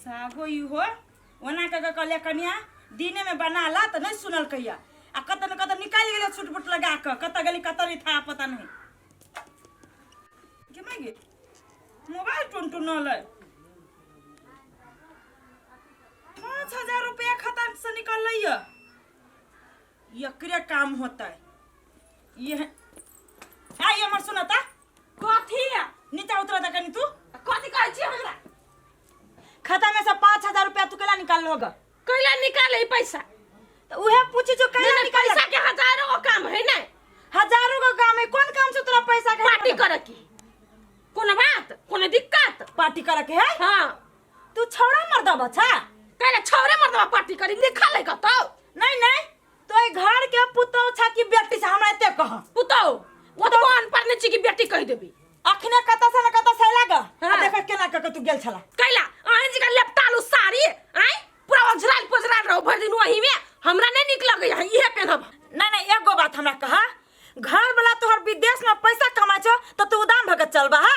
Sago you हो ओना कले कनिया दिने में बनाला तो नहीं सुनल कहिया आ कत न कत निकाल गेल छुटपुट लगा के कत गली कत नहीं था पता नहीं केमे गे मोबाइल टुनटुनल 5,000 रुपया खाता से निकल लिया यकरे काम होता है ये आई हमर सुनता कथी नीचे उतरा ता कनी तू कथी कहै छी हमरा खाता में से 5,000 रुपया तू केला निकाल लोग कैला निकाले पैसा तो उहे पूछी जो केला निकाल पैसा के हजारों का काम है ना हजारों का काम है कौन काम से तोरा पैसा के पार्टी करे की कोनो बात कोनो दिक्कत पार्टी करे के है हां तू छोड़ा मर्दा बच्चा कैला छोरे मर्दवा पार्टी करी निकाले का तो नहीं तो घर के पुतौ छा की बेटी से हमरा एते कह पुतौ वो तो अनपढ़ ने छी की बेटी कह देबी अखने कता से लागा देख केना क तू गेल छला कैला आंज का लेपटालू साड़ी आई पूरा ओझराल रहो भर दिन वही में हमरा नहीं निक लगे है इहे पहनब नहीं एगो बात हमरा कहा घर वाला तोहर विदेश में पैसा कमा छ तो तू उदाम भगत चलबा हा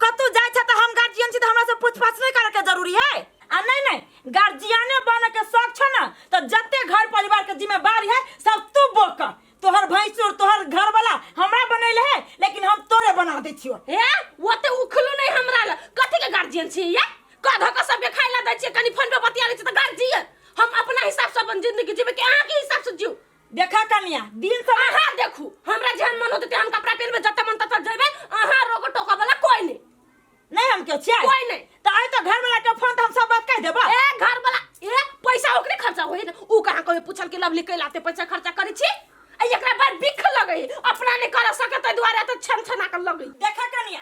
कतू जाय छ त हम गार्जियन छी त हमरा से पूछपाछ नहीं करे के जरूरी है आ नहीं गार्जियन बने के शौक छ ना तो जत्ते घर परिवार के जिम्मेवारी है सब तू बोक तोहर भैंसुर तोहर घर वाला हमरा बनैले है लेकिन हम तोरे बना दे छियो ए वो ते उखलू नहीं हमरा कथि के गार्जियन छी ये कधा का सब खाइला दै छी कनी फोन पे बतिया ले छी त गार्जियन हम अपना हिसाब से अपन जिंदगी जीवे के अहाँ के हिसाब से जीव देखा कन्या दिन से अहाँ देखू हमरा जेहन मन होते हम कपड़ा पहनबे जत्ते मन तत जेबे अहाँ रोको टोका वाला कोई नहीं हम क्यों छियै कोई नहीं तो आई तो घर वाला के फोन तो हम सब बात कह देबा ए घर वाला ए पैसा ओकरे खर्चा होई उ कहां कोई पूछल के लवली कैलाते पैसा खर्चा करी छी ए एकरा बाद बिख लगई अपना नहीं कर सके त द्वारा त छन छना कर लगई देखा कन्या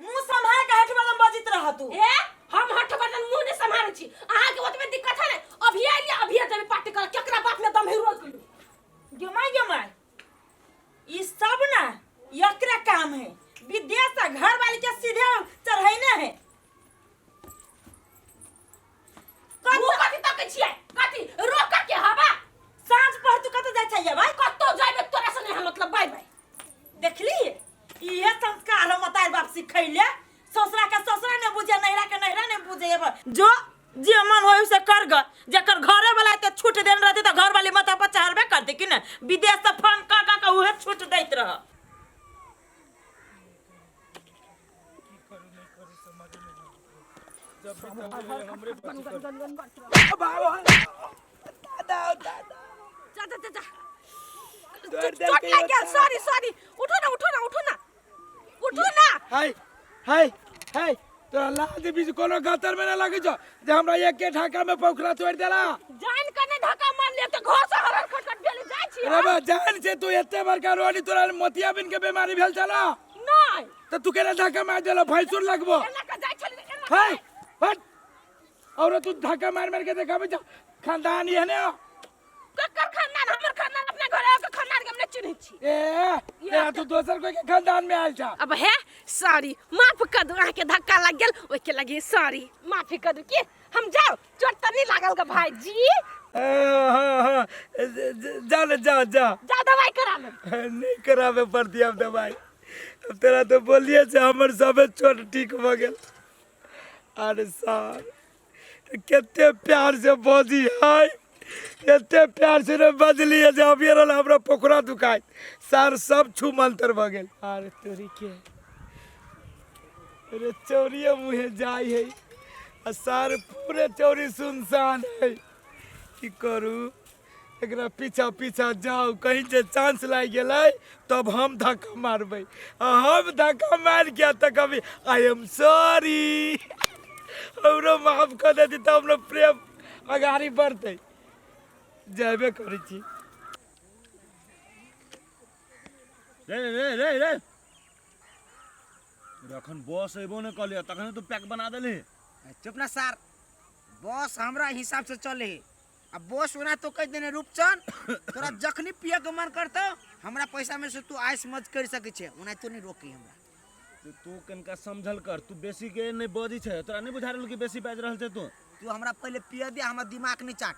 मुंह संभाल के हट वाला बजित रह तू ए हम हट बर्तन मुंह नहीं संभाल छी अहाँ के ओतबे दिक्कत है ना अभी जब पार्टी कर केकरा बात में दम है रोज जमाई ई सब ना यकरा काम है विदेश से घर वाली के सीधे चढ़ाइने है कथि तक छियै कथि रोक के हवा सांझ पहर तू कत जाय छै भाई कतो जाइबे तोरा से नहीं मतलब बाय बाय देखली इहे संस्कार हम तार बाप सिखैले ससुरा के ससुरा ने बुझे नहिरा के नहिरा ने बुझे जो जे मन होय से कर ग जेकर घरे वाला ते छूट देन रहते त घर वाली माथा पर चढ़बे करते कि न विदेश से फोन का उहे छूट दैत रह सॉरी उठो ना हाय तोरा लाद बीच कोनो गतर में ना लगे छ जे हमरा एक के ढाका में पोखरा तोड़ देला जान कने धक्का मार ले त घर से हरर खटखट भेल जाय छी अरे बा जान से तू एते बड़का रोनी तोरा मोतियाबिन के बीमारी भेल छला नहीं त तू केना धक्का मार देला भैंसुर लगबो एना का जाय छली हाय हट और तू धक्का मार के देखाबे छ खानदान ये ने ककर खानदान हमर खानदान अपने घरे के खानदान के हमने चिन्ह छी तेरा तू दोसर कोई के खानदान में आइल छ अब है सॉरी माफ कर दो के धक्का लग गेल ओइ के लगी सॉरी माफी कर दो कि हम जाओ चोट त नहीं लागल का भाई जी हां जा दवाई करा ले नहीं करावे पड़ती अब दवाई अब तेरा तो बोलिए से हमर सबे चोट ठीक हो गेल अरे सर कितने प्यार से बोझी है इतने प्यार से बदली है जब ये रहा हमरा पोखरा दुखाई सर सब छू मंतर भ गेल अरे तोरी के अरे चौरिया मुहे जाई है आ सर पूरे चौरी सुनसान है की करू एकरा पीछा जाओ कहीं से चांस लाग गेलै तब हम धक्का मारबै हम धक्का मार गया त कभी आई एम सॉरी हमरो माफ कर देती तब हमरो प्रेम आगारी बढ़ते जाबे करै छी रे रखन बॉस एबो न कहले तखन तू पैक बना देले चुप ना सर बॉस हमरा हिसाब से चले अब बॉस ओना तो कह देने रूपचंद तोरा जखनी पिए के मन करतो हमरा पैसा में से तू आइस मत कर सके छे ओना तो नहीं रोकी हमरा तू कनका समझल कर तू बेसी के नहीं बदी छे तोरा नहीं बुझा रहल कि बेसी बाज रहल छे तू हमरा पहले पिए दे हमर दिमाग नहीं चाट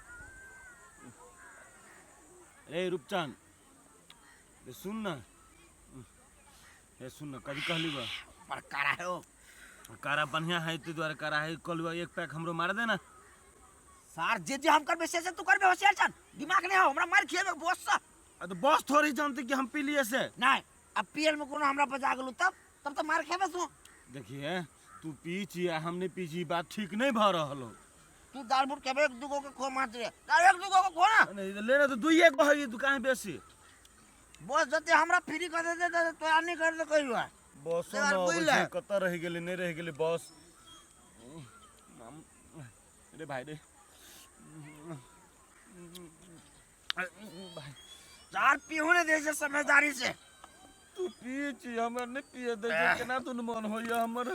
रे रूपचंद सुन ना कभी कहली बा पर करा हो कारा बढ़िया है ते द्वारा कारा है कल एक पैक हमरो मार देना। सार जे हम करबे से तू करबे होशियार छन दिमाग नहीं हो हमरा मार खिएबे बॉस सा। तो बॉस थोड़ी जानते कि हम पी लिए से। नहीं अब पीएल में कोनो हमरा बजा गेलू तब तो मार खेबे तू। देखिए तू पीछी हमने पीछी बात ठीक नहीं भ रहल हो। तू दाल बुट केबे एक दुगो के खो मार दे एक दुगो को खो ना। नहीं लेना तो दुई एक बहगी दुकान बेसी। बॉस जते हमरा फ्री कर दे तो आनी कर दे कहियो बॉस यार, ना बुझ ले। बोल कत रह गेले नहीं रह गेले बॉस। अरे भाई रे चार पीहुने दे से समझदारी से। तू पीछी हमर नहीं पिए दे केना तू मन होइया हमर।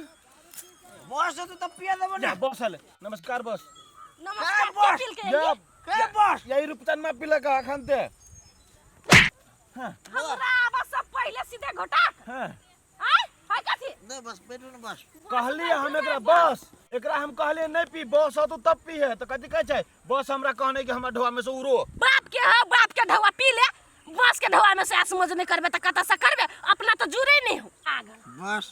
बॉस तो पिए देबो जा ना। बॉस आले नमस्कार बॉस। नमस्कार बॉस, कपिल के या के बॉस यही रुपचन में पिला का खानते। हां हमरा बस पहले सीधे घोटा हां आय हाय कथी नहीं बस बैठो ना बस। कहली हम एकरा बॉस एकरा हम कहले नहीं पी बॉस हो तो तब पी है तो कथी कह छै बॉस हमरा कहने कि हमरा ढोआ में से उरो। बाप के ढवा पी ले बस के ढवा में से आसमज नहीं करबे त कत से करबे अपना तो जुरे नहीं हो आगे बस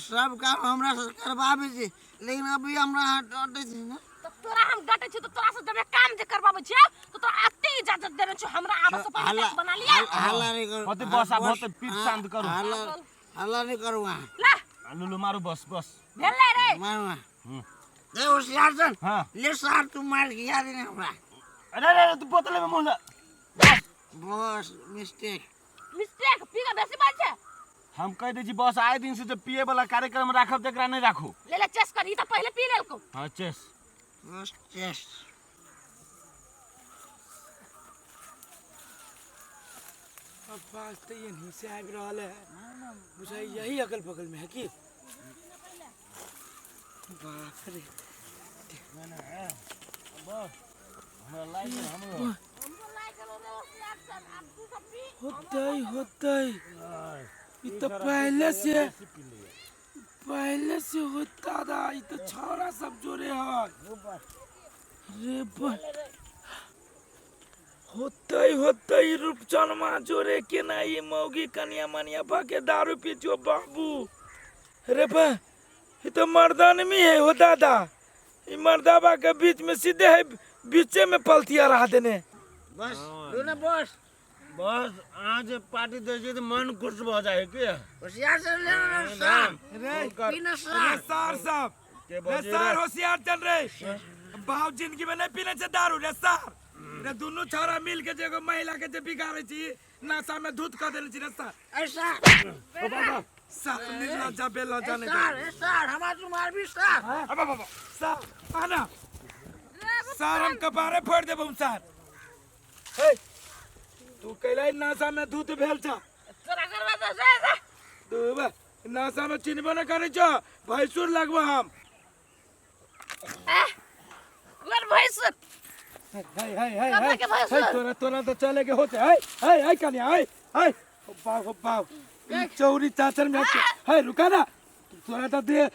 सब काम हमरा से करबाबे छी लेकिन अभी हमरा हटे छी ना। तो तोरा हम डटे छी तो तोरा से जब काम जे करबाबे छी तो तोरा अत्ते इजाजत देने छी हमरा आबे से पहले टेस्ट बना लिया। हल्ला नहीं करो होते बॉस अब होते पीठ शांत करो। हल्ला नहीं करूंगा ला लुलु मारू बॉस बॉस। भेले रे मारूंगा। दे होशियार सन हां ले सार तू मार खिया देने हमरा। अरे तू बोतल में मुंह बॉस मिस्टेक पी के बेसी बात छे हम कह दे छी बॉस आए दिन से जो पिए वाला कार्यक्रम राखब तेकरा नहीं राखू। ले चेस करी त पहले पी लेलको। हां चेस बस चेस अब पास तो ये नहीं से आग रहा है मुझे यही अगल बगल में है कि बाप रे हमरा लाइक हमरो होता ही ये तो पहले से होता था ये तो छौरा सब जोड़े है रे होता ही रूपचन माँ जोड़े के ना ये मौगी कन्या मनिया भागे दारू पीछो बाबू रे बा ये तो मर्दान में है हो दादा ये मर्दाबा के बीच में सीधे है बीचे में पलतिया रहा देने बस ना बॉस बॉस आज पार्टी दे जी तो मन खुश हो जाए के। होशियार से ले ना सार पीना सार सार साहब के रे सार होशियार चल रे बाहु जिंदगी में नहीं पीने से दारू रे सार रे दोनों छोरा मिल के जगह महिला के जे बिगाड़े छी नशा में धूत कर देले छी रे सार ऐसा सार निर्ला जाबे ल जाने सार हमार तू मार भी सार अब बाबा सार आना सार हम कपारे फोड़ देबो सार हे तू कैलाई नशा में धूत भेल छ तोरा करबा तो से तू बा नशा में चिन्हबो न करे छ भैंसुर लगबो हम वर भैंस तोरा तो चले के होते है कन्या है बाप चौरी चाचर में है रुका ना तोरा तो दे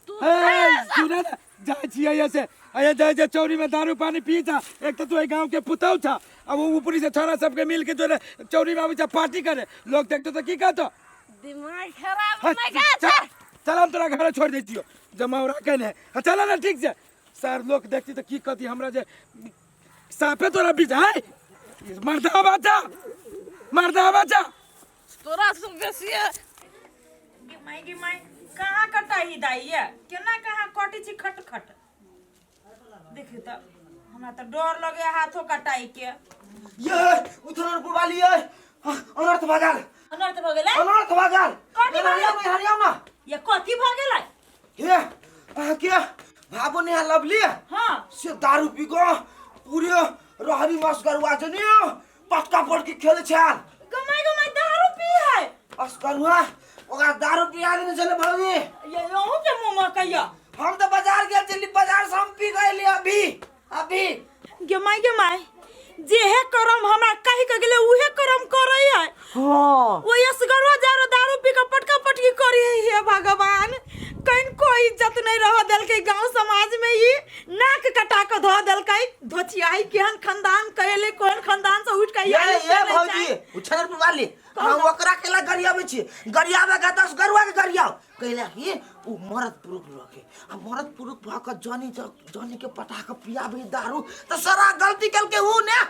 सुना ना जाए छिए ऐसे अये जाए चौरी में दारू पानी पी था एक तो तू गांव के पुतौ था अब वो ऊपरी से छोरा सबके मिल के जो चौरी में आवे पार्टी करे लोग देखते तो की कहतो दिमाग खराब नहीं का चल हम तोरा घर छोड़ देती हो जमावरा कहने चला ना ठीक से सर लोग देखती तो की कहती हमरा जे साफे तोरा बीच है मर्दा बाचा तोरा से बेसी है माई कहाँ कटा ही दाई है केना कहाँ कटी छी खट देखियो तो हमरा तो डर लगे हाथों कटाई के ये उधर पुरवाली है अनर्थ भगाल अनर्थ भ गेलै अनर्थ भगाल कथी भ गेलै? हरियाव ना ये कथी भ गेलै ये के भाबो ने लवली हां से दारू पी को पूरे रहरी मास करवा जनी पक्का पड़ के खेले छाल गमाई दारू पी है बस करुआ ओका दारू पिया देने चले भौजी ये यहू के मुंह में कहिया हम तो बाजार गेल चली बाजार से हम पी गइली अभी गमाई जेहे करम हमरा कहि के गेले उहे करम करई है हां वो यसगरवा जारो दारू पी के पटका पटकी करी है हे भगवान कहीं कोई इज्जत नहीं रह देल के गांव समाज में ही नाक कटा के धो देल के धोचियाई केहन खानदान कहले कोन खानदान से उठ के ये भौजी उछल पुरवाली हम ओकरा केला गरियाबे छी गरियाबे का 10 गरुआ के गरियाओ कहला कि उ मरद पुरुष रखे आ मरद पुरुष भाक जनी के पटा के पियाबे दारू त सारा गलती कल के उ ने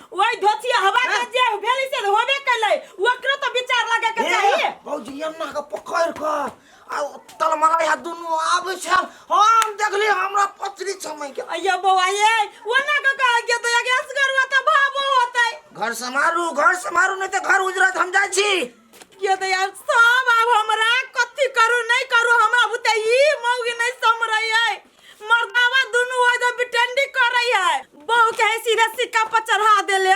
ओइ धोतिया हवा के जे भेली से होबे कले ओकरो तो विचार लगे के चाहिए भौजी अन्ना के पकड़ के आ तलमला या दुनु आबे छ हम देखली हमरा पचरी समय के अయ్యో बौआ ये ओना के कह के तो गैस करवा त भाबो होतै घर समारू नहीं तो घर उजरत हम जाय छी के तो यार सब अब हमरा कथि करू नहीं करू हमरा बुते ई मौगी नहीं समरई है मर्दावा दुनु हो जो बिटंडी करई है बहू के सीधे सिक्का पर चढ़ा देले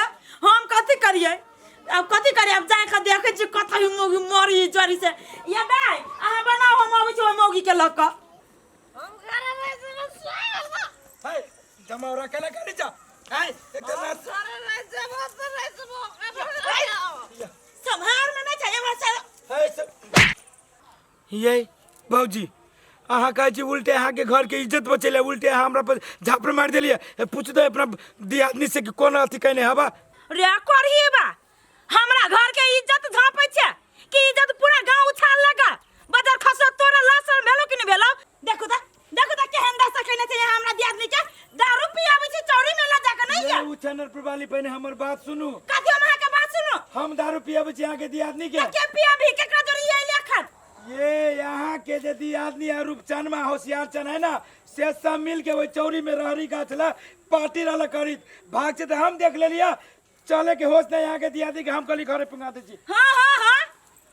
हम कथि करिए अब कथि करिए अब जाए के देखे छी कथि मौगी मरी जरी से ये दाई अहाँ बनाओ हम आबै छी मौगी के लक हम घरे रह जेबो है जमावरा केला करी जा है एकरा घरे रह जेबो संभार में नहीं चाहिए बस है सब ये बाबूजी अहाँ कहै छी उल्टे अहाँ के घर के इज्जत बचेले उल्टे अहाँ हमरा पर झापड़ मार देलिए पूछ दो अपना दियादनी से कि कोन अथी कहने हवा रे करही बा हमरा घर के इज्जत झापै छै कि इज्जत पूरा गांव उछाल लगा बाजार खसो तोरा लासन भेलो कि नहीं भेलो देखो ता केहन दशा कहने छै हमरा दियादनी के दारू पियाबै छै चौरी में ला जाके नहीं ये या उ चैनल पर वाली पहले हमर बात सुनू कथि हम के बात सुनो हम दारू पियाबै छी अहाँ के दियादनी के पियाबी केकरा जोरी ये लेखन ये यहाँ के यदि आदमी है रूपचंद होशियार चन है ना से सब मिल के वो चौरी में रहरी गाछ ला पार्टी रहला करी भाग से तो हम देख लेलिया चले के होश नहीं यहाँ के दियादी के हम कली घरे पुंगा दे छी हां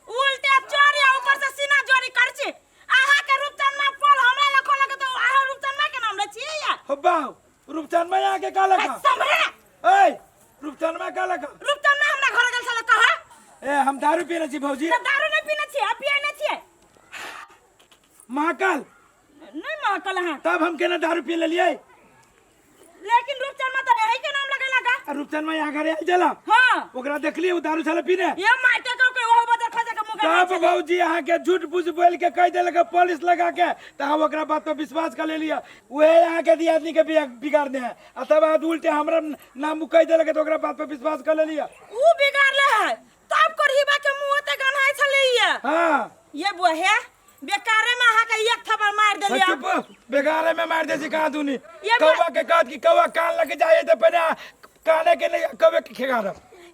उल्टे चोरी ऊपर से सीना जोरी कर छी आहा के रूपचंद में पोल हमरा लखो लगे तो आहा रूपचंद के नाम ले छी या हो बाऊ रूपचंद में यहाँ के का लगा समरे ए रूपचंद में का लगा रूपचंद में हमरा घर गल साला कहा ए हम दारू पीने छी भौजी तो दारू नहीं पीना छी आप पिए नहीं छी महाकाल नहीं महकल हां तब हम केना दारू पी लेलिए लेकिन रूपचंद में तो यही के नाम लगे लगा रूपचंद में यहाँ घरे आई जला हां ओकरा देखली वो दारू साला पीने ये माटे को कोई वो बाजार खा के मुंह तब भौजी यहाँ के झूठ पूछ बोल के कह देलक पुलिस लगा के तो हम ओकरा बात पर विश्वास कर लेलिए वहे यहाँ के दियादनी के बिगाड़ दे आ तब बाद उल्टे हमरा नाम कह देलक तो ओकरा बात पर विश्वास कर लेलिए ऊ बिगाड़ ले है तब करहीबा के मुंह ते गनाई छले ये हां ये बुहे बेकारे में आहा के एक थप्पड़ मार देलिए चुप बेगारे में मार दे छी कहां दूनी ये कौवा के कहत कि कौवा कान लग जाए तो पहले काने के नहीं कौवे के खेगार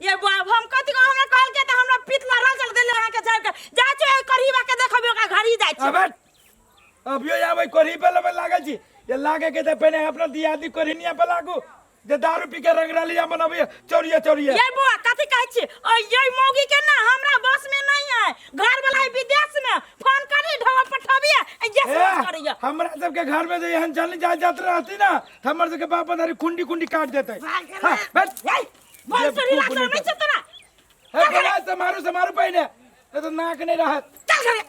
ये बुआ हम कथि को हमरा कहल के त हमरा पितला रचल देले आहा के झाड़ के जा छै करहीबा के देखबे ओकरा घरी जाय छै अब अभियो आबै कोरी पे लागल छी ये लागे के तो पहले अपना दियादी कोरिनिया पे लागू जे दारू पी के रंगरालिया मनबे चोरिया ये बुआ कथि कहै छी ओ ये मौगी के ना हमरा बस में नहीं है घर वाला है विदेश में फोन करी ढवा पठबिए ये सब करिए हमरा सब के घर में जे एहन चलनी जात रहती ना हमर सब के बाप दारी कुंडी काट देते हां बैठ बोल सरी लाग नहीं छ तोरा हे बड़ा से मारू पहले तो नाक नहीं रहत चल घरे